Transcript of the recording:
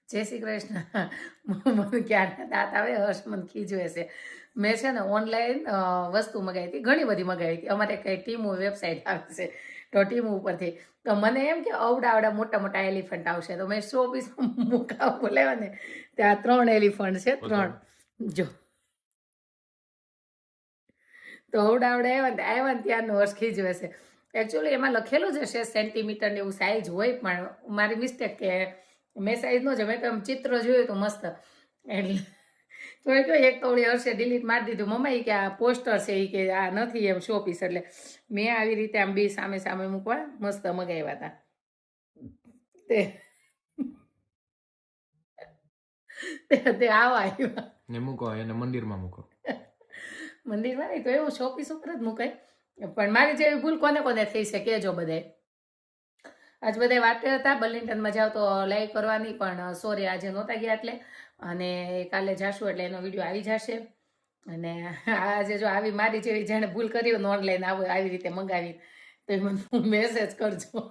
જય શ્રી કૃષ્ણ. મને ક્યારના દાંત આવે, હર્ષ મને ખીજવે છે. મેં છે ને ઓનલાઈન વસ્તુ મગાવી હતી, ઘણી બધી મગાવી હતી. અમારે કંઈ ટીમુ વેબસાઇટ આવે છે, તો ટીમુ ઉપરથી તો મને એમ કે અવડા મોટા મોટા એલિફન્ટ આવશે, તો મેં 100 પીસ મુકાવ બોલાવ્યા ને ત્યાં 3 એલિફન્ટ છે, 3 જો. તો અવડા આવ્યા ને ત્યારનું હર્ષ ખીજવે છે. એકચ્યુઅલી એમાં લખેલું જ હશે સેન્ટીમીટર ને એવું સાઇઝ હોય, પણ મારી મિસ્ટેક કે મેં સાઈઝ ન મેં તો ચિત્ર જોયું તો મસ્ત, એટલે તો એ કહ્યું એક તો ઓળી હર્ષે ડિલીટ મારી દીધું. મમ્મા એ કે આ પોસ્ટર છે, એ કે આ નથી એમ 100 પીસ. એટલે મેં આવી રીતે આમ બે સામે સામે મૂકવા મસ્ત મગાવ્યા હતા. તે આવા આવ્યા ને મૂકો એને મંદિરમાં મૂકો. મંદિરમાં નહીં તો એવું 100 પીસ ઉપર જ મુકાય. પણ મારી જેવી ભૂલ કોને કોને થઈ છે કહેજો બધાય. આજ બધા વાટે હતા બર્લિંગ્ટનમાં જાવ તો લાઈવ કરવાની, પણ સોરી આજે નહોતા ગયા એટલે, અને કાલે જાશું એટલે એનો વિડીયો આવી જશે. અને આજે જો આવી મારી જેવી જેણે ભૂલ કરી હોય ને ઓનલાઈન આવી રીતે મંગાવી, તો એ મને મેસેજ કરજો.